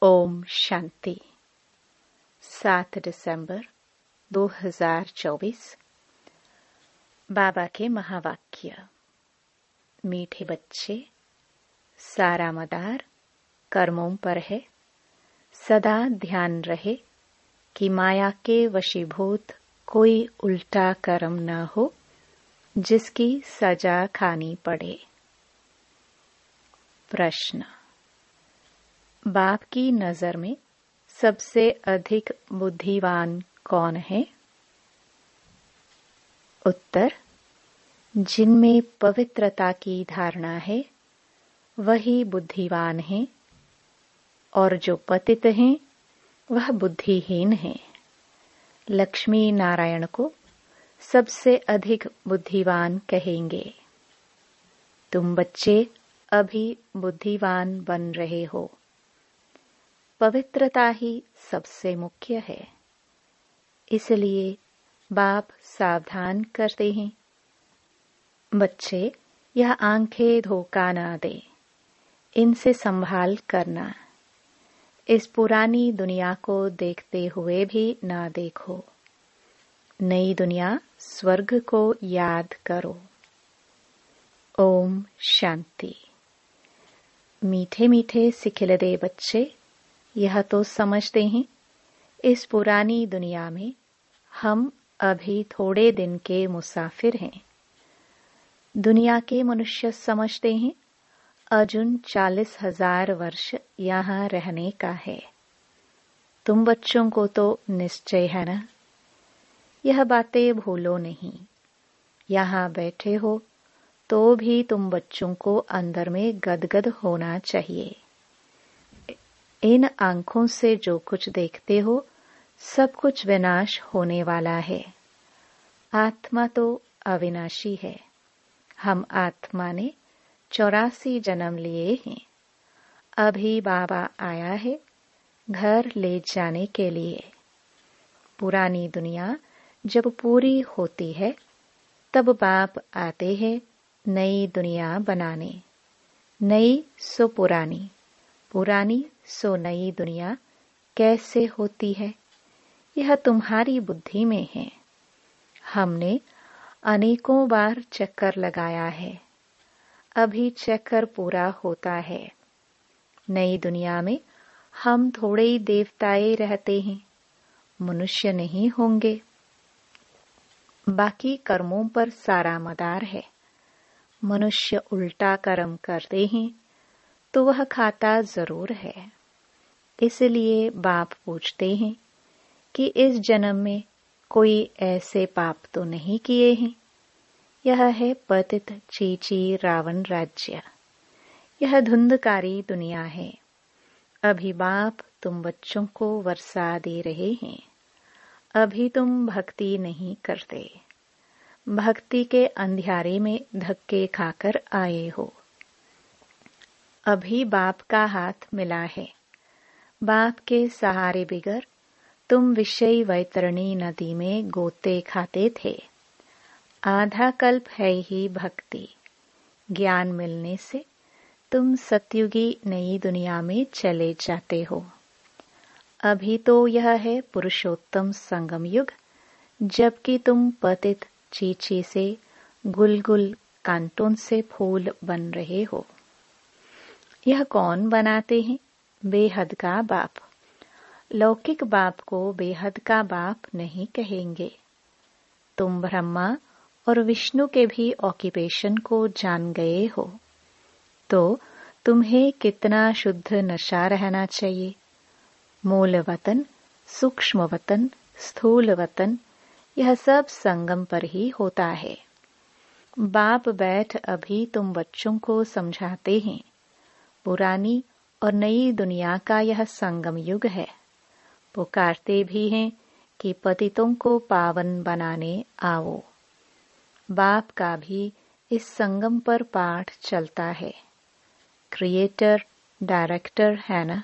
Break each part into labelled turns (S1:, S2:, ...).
S1: ओम शांति। 7 दिसंबर 2024। बाबा के महावाक्य। मीठे बच्चे, सारा मदार कर्मों पर है। सदा ध्यान रहे कि माया के वशीभूत कोई उल्टा कर्म न हो जिसकी सजा खानी पड़े। प्रश्न। बाप की नजर में सबसे अधिक बुद्धिवान कौन है? उत्तर। जिनमें पवित्रता की धारणा है वही बुद्धिवान है, और जो पतित हैं वह बुद्धिहीन है। लक्ष्मी नारायण को सबसे अधिक बुद्धिवान कहेंगे। तुम बच्चे अभी बुद्धिवान बन रहे हो। पवित्रता ही सबसे मुख्य है, इसलिए बाप सावधान करते हैं। बच्चे, यह आंखें धोखा ना दे, इनसे संभाल करना। इस पुरानी दुनिया को देखते हुए भी ना देखो। नई दुनिया स्वर्ग को याद करो। ओम शांति। मीठे मीठे सिखिलदे बच्चे, यह तो समझते हैं इस पुरानी दुनिया में हम अभी थोड़े दिन के मुसाफिर हैं। दुनिया के मनुष्य समझते हैं अर्जुन 40,000 वर्ष यहाँ रहने का है। तुम बच्चों को तो निश्चय है ना? यह बातें भूलो नहीं। यहाँ बैठे हो तो भी तुम बच्चों को अंदर में गदगद होना चाहिए। इन आंखों से जो कुछ देखते हो सब कुछ विनाश होने वाला है। आत्मा तो अविनाशी है। हम आत्मा ने 84 जन्म लिए हैं। अभी बाबा आया है घर ले जाने के लिए। पुरानी दुनिया जब पूरी होती है तब बाप आते हैं नई दुनिया बनाने। नई सो पुरानी, पुरानी सो नई दुनिया कैसे होती है, यह तुम्हारी बुद्धि में है। हमने अनेकों बार चक्कर लगाया है। अभी चक्कर पूरा होता है। नई दुनिया में हम थोड़े ही देवताएं रहते हैं, मनुष्य नहीं होंगे। बाकी कर्मों पर सारा मदार है। मनुष्य उल्टा कर्म करते हैं तो वह खाता जरूर है। इसलिए बाप पूछते हैं कि इस जन्म में कोई ऐसे पाप तो नहीं किए हैं। यह है पतित चीची रावण राज्य। यह धुंधकारी दुनिया है। अभी बाप तुम बच्चों को वर्षा दे रहे हैं। अभी तुम भक्ति नहीं करते। भक्ति के अंधियारे में धक्के खाकर आए हो। अभी बाप का हाथ मिला है। बाप के सहारे बिगर तुम विषय वैतरणी नदी में गोते खाते थे। आधा कल्प है ही भक्ति। ज्ञान मिलने से तुम सतयुगी नई दुनिया में चले जाते हो। अभी तो यह है पुरुषोत्तम संगम युग, जबकि तुम पतित चीची से गुलगुल कांटों से फूल बन रहे हो। यह कौन बनाते हैं? बेहद का बाप। लौकिक बाप को बेहद का बाप नहीं कहेंगे। तुम ब्रह्मा और विष्णु के भी ऑक्यूपेशन को जान गए हो, तो तुम्हें कितना शुद्ध नशा रहना चाहिए। मूल वतन, सूक्ष्म वतन, स्थूल वतन, यह सब संगम पर ही होता है। बाप बैठ अभी तुम बच्चों को समझाते हैं पुरानी और नई दुनिया का यह संगम युग है। पुकारते भी हैं कि पतितों को पावन बनाने आओ। बाप का भी इस संगम पर पाठ चलता है। क्रिएटर डायरेक्टर है ना,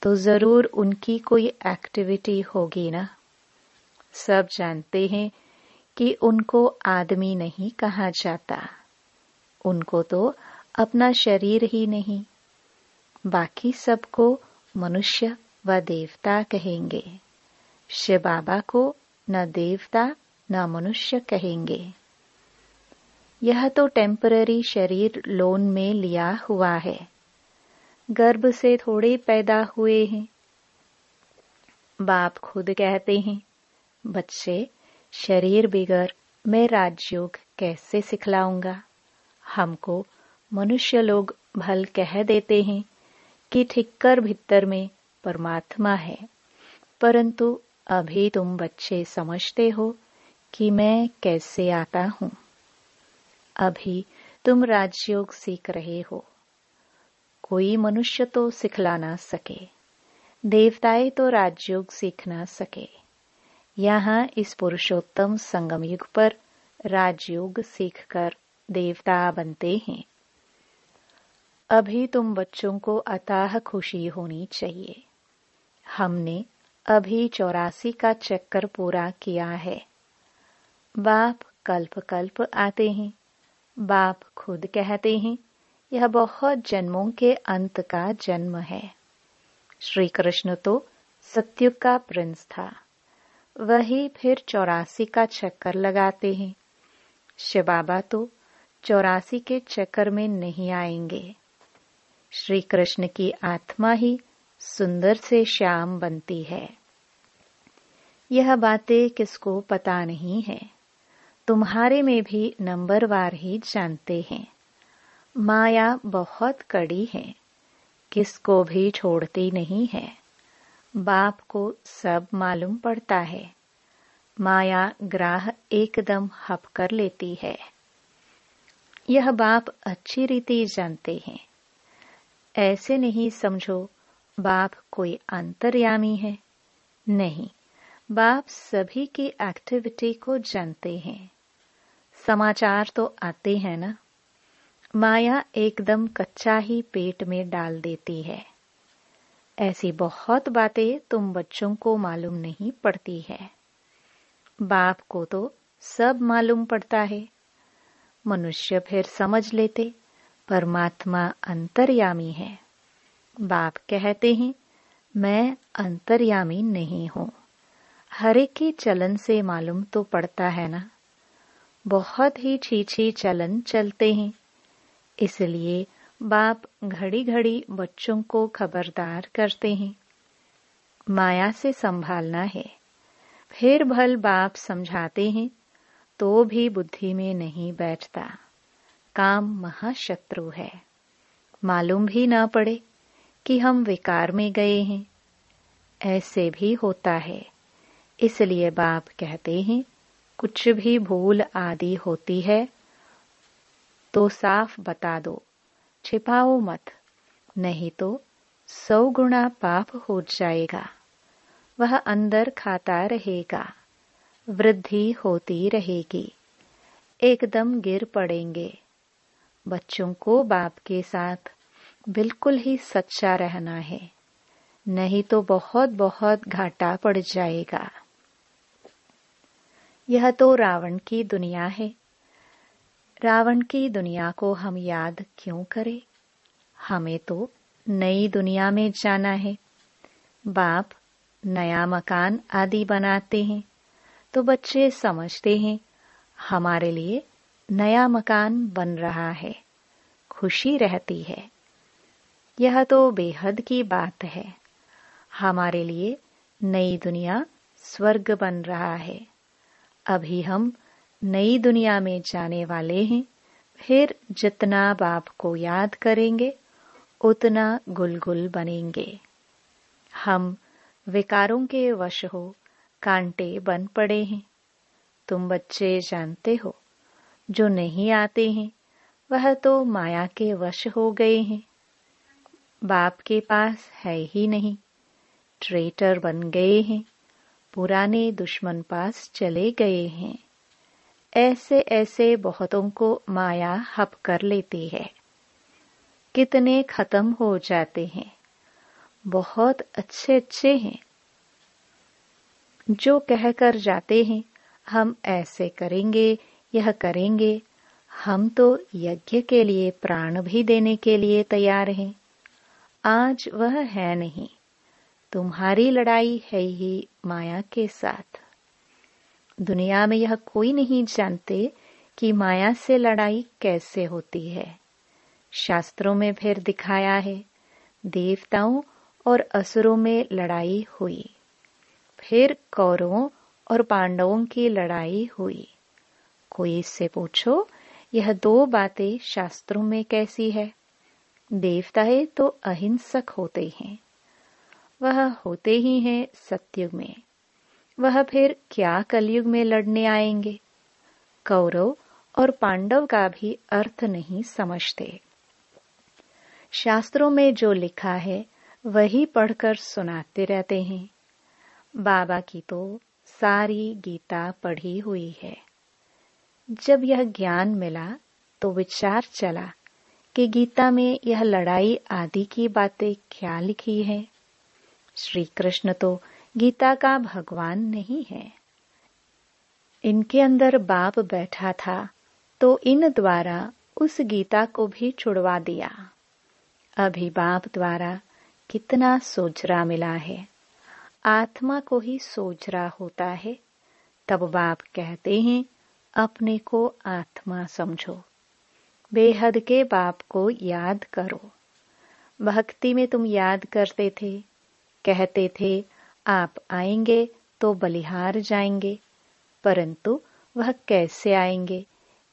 S1: तो जरूर उनकी कोई एक्टिविटी होगी ना। सब जानते हैं कि उनको आदमी नहीं कहा जाता। उनको तो अपना शरीर ही नहीं, बाकी सबको मनुष्य व देवता कहेंगे। शिव बाबा को न देवता न मनुष्य कहेंगे। यह तो टेम्पररी शरीर लोन में लिया हुआ है, गर्भ से थोड़े पैदा हुए हैं। बाप खुद कहते हैं, बच्चे शरीर बिगर मैं राजयोग कैसे सिखलाऊंगा। हमको मनुष्य लोग भल कह देते हैं कि ठिक्कर भीतर में परमात्मा है, परंतु अभी तुम बच्चे समझते हो कि मैं कैसे आता हूँ। अभी तुम राजयोग सीख रहे हो। कोई मनुष्य तो सिखला ना सके, देवताएं तो राजयोग सीख ना सके। यहाँ इस पुरुषोत्तम संगम युग पर राजयोग सीखकर देवता बनते हैं। अभी तुम बच्चों को अथाह खुशी होनी चाहिए। हमने अभी 84 का चक्कर पूरा किया है। बाप कल्प कल्प आते हैं। बाप खुद कहते हैं, यह बहुत जन्मों के अंत का जन्म है। श्री कृष्ण तो सत्युग का प्रिंस था, वही फिर 84 का चक्कर लगाते हैं। शिव बाबा तो 84 के चक्कर में नहीं आएंगे। श्री कृष्ण की आत्मा ही सुंदर से श्याम बनती है। यह बातें किसको पता नहीं है। तुम्हारे में भी नंबरवार ही जानते हैं। माया बहुत कड़ी है, किसको भी छोड़ती नहीं है। बाप को सब मालूम पड़ता है। माया ग्राह एकदम हप कर लेती है। यह बाप अच्छी रीति जानते हैं। ऐसे नहीं समझो बाप कोई अंतर्यामी है। नहीं, बाप सभी की एक्टिविटी को जानते हैं। समाचार तो आते हैं ना। माया एकदम कच्चा ही पेट में डाल देती है। ऐसी बहुत बातें तुम बच्चों को मालूम नहीं पड़ती है। बाप को तो सब मालूम पड़ता है। मनुष्य फिर समझ लेते परमात्मा अंतर्यामी है। बाप कहते हैं, मैं अंतर्यामी नहीं हूँ। हर एक की चलन से मालूम तो पड़ता है ना। बहुत ही छीछी चलन चलते हैं। इसलिए बाप घड़ी घड़ी बच्चों को खबरदार करते हैं। माया से संभालना है। फिर भल बाप समझाते हैं तो भी बुद्धि में नहीं बैठता। काम महाशत्रु है। मालूम भी ना पड़े कि हम विकार में गए हैं। ऐसे भी होता है। इसलिए बाप कहते हैं, कुछ भी भूल आदि होती है तो साफ बता दो, छिपाओ मत, नहीं तो 100 गुना पाप हो जाएगा। वह अंदर खाता रहेगा, वृद्धि होती रहेगी, एकदम गिर पड़ेंगे। बच्चों को बाप के साथ बिल्कुल ही सच्चा रहना है, नहीं तो बहुत बहुत घाटा पड़ जाएगा। यह तो रावण की दुनिया है। रावण की दुनिया को हम याद क्यों करें? हमें तो नई दुनिया में जाना है। बाप नया मकान आदि बनाते हैं तो बच्चे समझते हैं हमारे लिए नया मकान बन रहा है, खुशी रहती है। यह तो बेहद की बात है। हमारे लिए नई दुनिया स्वर्ग बन रहा है। अभी हम नई दुनिया में जाने वाले हैं। फिर जितना बाप को याद करेंगे उतना गुलगुल बनेंगे। हम विकारों के वश हो कांटे बन पड़े हैं। तुम बच्चे जानते हो, जो नहीं आते हैं वह तो माया के वश हो गए हैं। बाप के पास है ही नहीं, ट्रेटर बन गए हैं, पुराने दुश्मन पास चले गए हैं। ऐसे ऐसे बहुतों को माया हप कर लेती है। कितने खत्म हो जाते हैं। बहुत अच्छे अच्छे हैं जो कहकर जाते हैं हम ऐसे करेंगे, यह करेंगे। हम तो यज्ञ के लिए प्राण भी देने के लिए तैयार हैं। आज वह है नहीं, तुम्हारी लड़ाई है ही माया के साथ। दुनिया में यह कोई नहीं जानते कि माया से लड़ाई कैसे होती है। शास्त्रों में फिर दिखाया है, देवताओं और असुरों में लड़ाई हुई, फिर कौरवों और पांडवों की लड़ाई हुई। कोई इससे पूछो, यह दो बातें शास्त्रों में कैसी है? देवता है तो अहिंसक होते हैं, वह होते ही हैं सतयुग में, वह फिर क्या कलयुग में लड़ने आएंगे? कौरव और पांडव का भी अर्थ नहीं समझते। शास्त्रों में जो लिखा है वही पढ़कर सुनाते रहते हैं। बाबा की तो सारी गीता पढ़ी हुई है। जब यह ज्ञान मिला तो विचार चला कि गीता में यह लड़ाई आदि की बातें क्या लिखी है। श्री कृष्ण तो गीता का भगवान नहीं है। इनके अंदर बाप बैठा था तो इन द्वारा उस गीता को भी छुड़वा दिया। अभी बाप द्वारा कितना सोजरा मिला है। आत्मा को ही सोजरा होता है, तब बाप कहते हैं अपने को आत्मा समझो, बेहद के बाप को याद करो। भक्ति में तुम याद करते थे, कहते थे आप आएंगे तो बलिहार जाएंगे, परंतु वह कैसे आएंगे,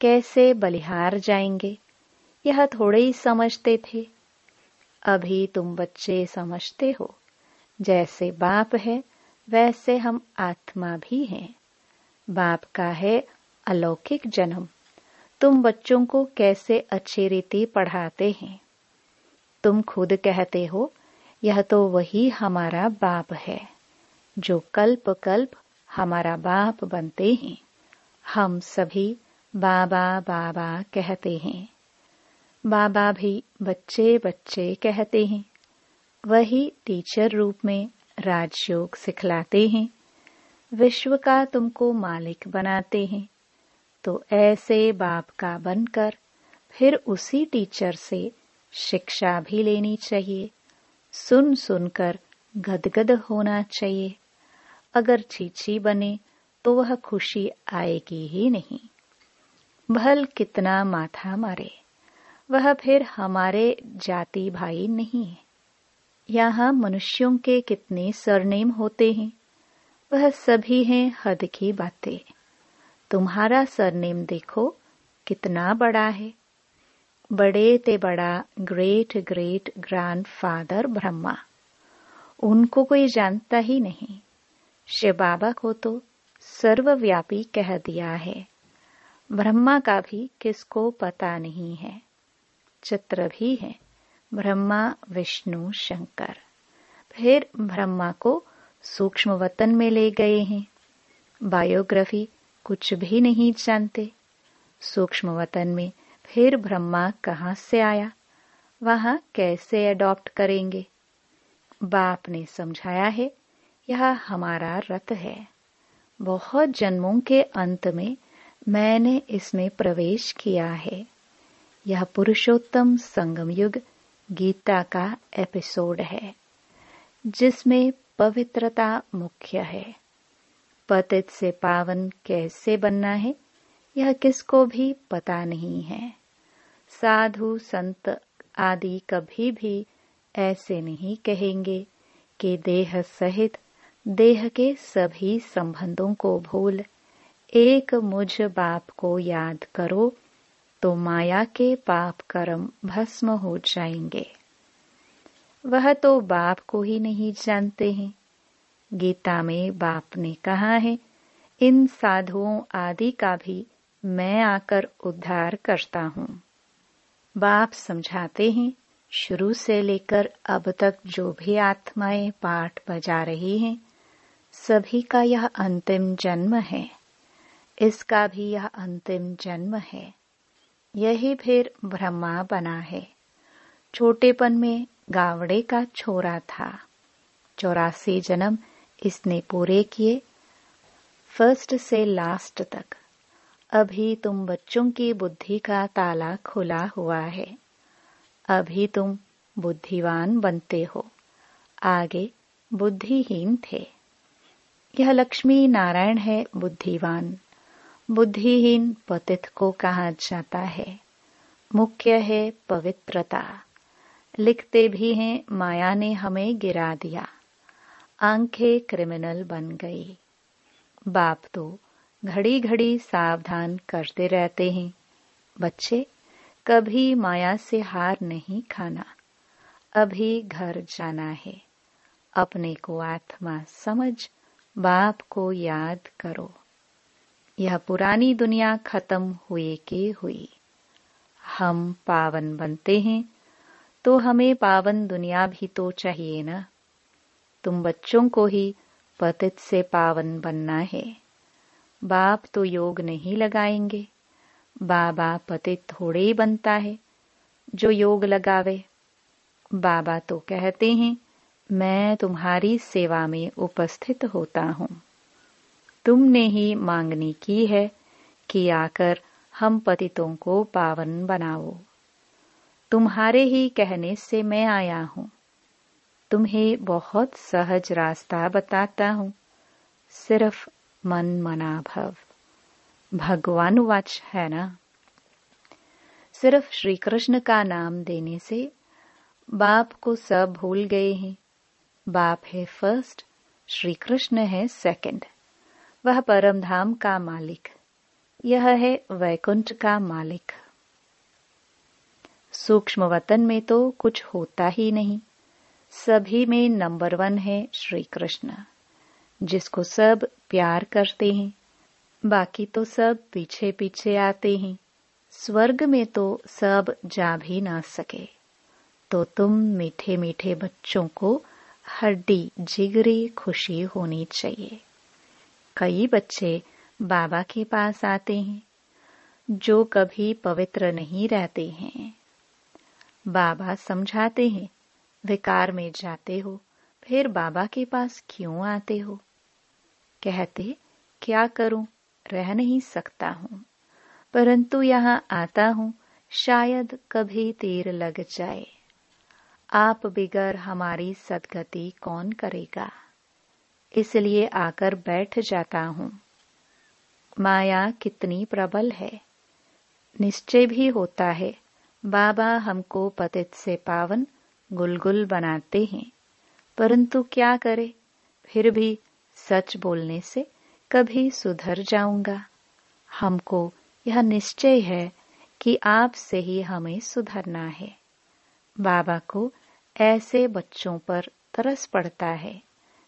S1: कैसे बलिहार जाएंगे, यह थोड़े ही समझते थे। अभी तुम बच्चे समझते हो, जैसे बाप है वैसे हम आत्मा भी हैं। बाप का है अलौकिक जन्म। तुम बच्चों को कैसे अच्छी रीति पढ़ाते हैं। तुम खुद कहते हो यह तो वही हमारा बाप है जो कल्प कल्प हमारा बाप बनते हैं। हम सभी बाबा बाबा कहते हैं। बाबा भी बच्चे बच्चे कहते हैं। वही टीचर रूप में राजयोग सिखलाते हैं, विश्व का तुमको मालिक बनाते हैं। तो ऐसे बाप का बनकर फिर उसी टीचर से शिक्षा भी लेनी चाहिए। सुन सुनकर गदगद होना चाहिए। अगर चीची बने तो वह खुशी आएगी ही नहीं। भल कितना माथा मारे, वह फिर हमारे जाति भाई नहीं है। यहाँ मनुष्यों के कितने सरनेम होते हैं, वह सभी हैं हद की बातें। तुम्हारा सरनेम देखो कितना बड़ा है। बड़े ते बड़ा ग्रेट ग्रेट ग्रैंडफादर ब्रह्मा, उनको कोई जानता ही नहीं। शिव बाबा को तो सर्वव्यापी कह दिया है। ब्रह्मा का भी किसको पता नहीं है। चित्र भी है, ब्रह्मा विष्णु शंकर। फिर ब्रह्मा को सूक्ष्म वतन में ले गए हैं। बायोग्राफी कुछ भी नहीं जानते। सूक्ष्म वतन में फिर ब्रह्मा कहाँ से आया, वहां कैसे अडॉप्ट करेंगे। बाप ने समझाया है यह हमारा रथ है। बहुत जन्मों के अंत में मैंने इसमें प्रवेश किया है। यह पुरुषोत्तम संगम युग गीता का एपिसोड है, जिसमें पवित्रता मुख्य है। पतित से पावन कैसे बनना है यह किसको भी पता नहीं है। साधु संत आदि कभी भी ऐसे नहीं कहेंगे कि देह सहित देह के सभी संबंधों को भूल एक मुझ बाप को याद करो तो माया के पाप कर्म भस्म हो जाएंगे। वह तो बाप को ही नहीं जानते हैं। गीता में बाप ने कहा है इन साधुओं आदि का भी मैं आकर उद्धार करता हूँ। बाप समझाते हैं शुरू से लेकर अब तक जो भी आत्माएं पाठ बजा रही हैं, सभी का यह अंतिम जन्म है। इसका भी यह अंतिम जन्म है। यही फिर ब्रह्मा बना है। छोटेपन में गावड़े का छोरा था। 84 जन्म इसने पूरे किए, फर्स्ट से लास्ट तक। अभी तुम बच्चों की बुद्धि का ताला खुला हुआ है। अभी तुम बुद्धिवान बनते हो। आगे बुद्धिहीन थे। यह लक्ष्मी नारायण है बुद्धिवान। बुद्धिहीन पतित को कहा जाता है। मुख्य है पवित्रता। लिखते भी हैं माया ने हमें गिरा दिया, आंखें क्रिमिनल बन गई। बाप तो घड़ी घड़ी सावधान करते रहते हैं, बच्चे कभी माया से हार नहीं खाना। अभी घर जाना है। अपने को आत्मा समझ बाप को याद करो। यह पुरानी दुनिया खत्म हुए के हुई। हम पावन बनते हैं तो हमें पावन दुनिया भी तो चाहिए ना। तुम बच्चों को ही पतित से पावन बनना है। बाप तो योग नहीं लगाएंगे। बाबा पतित थोड़े ही बनता है जो योग लगावे। बाबा तो कहते हैं मैं तुम्हारी सेवा में उपस्थित होता हूँ। तुमने ही मांगनी की है कि आकर हम पतितों को पावन बनाओ। तुम्हारे ही कहने से मैं आया हूँ। तुम्हें बहुत सहज रास्ता बताता हूँ। सिर्फ मन मना भव। भगवानुवाच है ना। सिर्फ श्री कृष्ण का नाम देने से बाप को सब भूल गए हैं। बाप है फर्स्ट, श्री कृष्ण है सेकंड। वह परम धाम का मालिक, यह है वैकुंठ का मालिक। सूक्ष्म वतन में तो कुछ होता ही नहीं। सभी में नंबर 1 है श्री कृष्ण, जिसको सब प्यार करते हैं। बाकी तो सब पीछे पीछे आते हैं। स्वर्ग में तो सब जा भी ना सके। तो तुम मीठे मीठे बच्चों को हड्डी जिगरी खुशी होनी चाहिए। कई बच्चे बाबा के पास आते हैं जो कभी पवित्र नहीं रहते हैं। बाबा समझाते हैं विकार में जाते हो, फिर बाबा के पास क्यों आते हो? कहते क्या करूं, रह नहीं सकता हूं, परंतु यहाँ आता हूं, शायद कभी तीर लग जाए। आप बिगर हमारी सद्गति कौन करेगा? इसलिए आकर बैठ जाता हूं। माया कितनी प्रबल है। निश्चय भी होता है बाबा हमको पतित से पावन गुलगुल बनाते हैं, परंतु क्या करे, फिर भी सच बोलने से कभी सुधर जाऊंगा। हमको यह निश्चय है कि आपसे ही हमें सुधरना है। बाबा को ऐसे बच्चों पर तरस पड़ता है,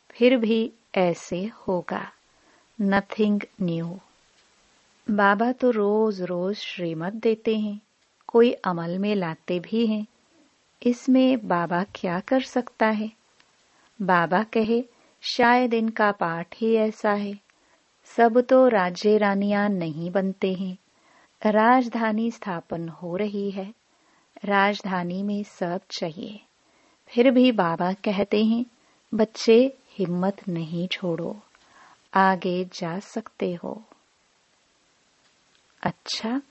S1: फिर भी ऐसे होगा। Nothing new. बाबा तो रोज रोज श्रीमत देते हैं, कोई अमल में लाते भी हैं। इसमें बाबा क्या कर सकता है? बाबा कहे शायद इनका पाठ ही ऐसा है। सब तो राज्य रानियां नहीं बनते हैं। राजधानी स्थापन हो रही है। राजधानी में सब चाहिए। फिर भी बाबा कहते हैं बच्चे हिम्मत नहीं छोड़ो, आगे जा सकते हो। अच्छा,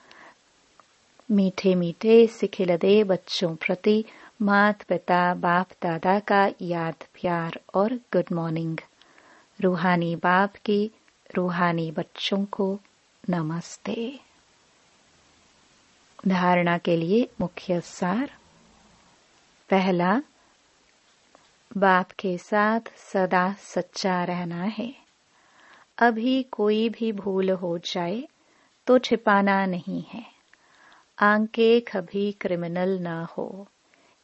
S1: मीठे मीठे सिखिलदे बच्चों प्रति माता पिता बाप दादा का याद प्यार और गुड मॉर्निंग। रूहानी बाप की रूहानी बच्चों को नमस्ते। धारणा के लिए मुख्य सार। पहला, बाप के साथ सदा सच्चा रहना है। अभी कोई भी भूल हो जाए तो छिपाना नहीं है। आंखें कभी क्रिमिनल न हो,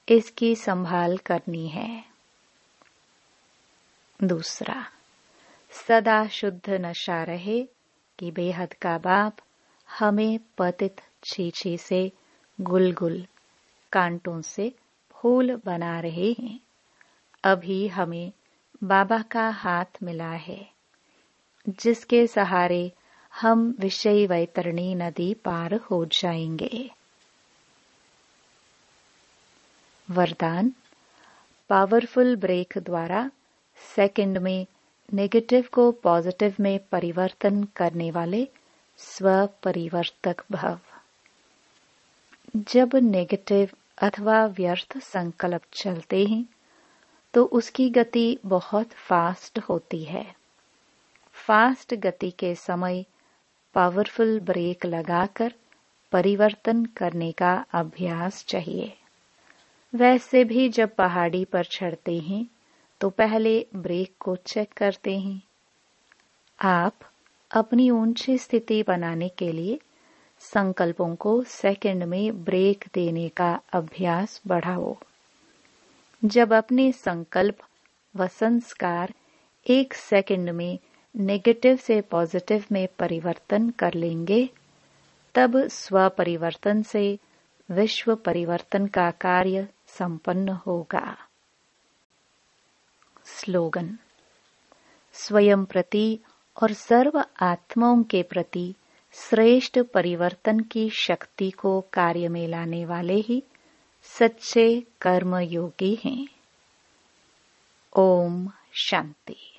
S1: इसकी संभाल करनी है। दूसरा, सदा शुद्ध नशा रहे कि बेहद का बाप हमें पतित छीछी से गुलगुल कांटों से फूल बना रहे हैं। अभी हमें बाबा का हाथ मिला है, जिसके सहारे हम विषय वैतरणी नदी पार हो जाएंगे। वरदान, पावरफुल ब्रेक द्वारा सेकंड में नेगेटिव को पॉजिटिव में परिवर्तन करने वाले स्व परिवर्तक भव। जब नेगेटिव अथवा व्यर्थ संकल्प चलते हैं तो उसकी गति बहुत फास्ट होती है। फास्ट गति के समय पावरफुल ब्रेक लगाकर परिवर्तन करने का अभ्यास चाहिए। वैसे भी जब पहाड़ी पर चढ़ते हैं तो पहले ब्रेक को चेक करते हैं। आप अपनी ऊंची स्थिति बनाने के लिए संकल्पों को सेकंड में ब्रेक देने का अभ्यास बढ़ाओ। जब अपने संकल्प व संस्कार 1 सेकंड में नेगेटिव से पॉजिटिव में परिवर्तन कर लेंगे, तब स्व परिवर्तन से विश्व परिवर्तन का कार्य संपन्न होगा। स्लोगन: स्वयं प्रति और सर्व आत्माओं के प्रति श्रेष्ठ परिवर्तन की शक्ति को कार्य में लाने वाले ही सच्चे कर्मयोगी हैं। ओम शांति।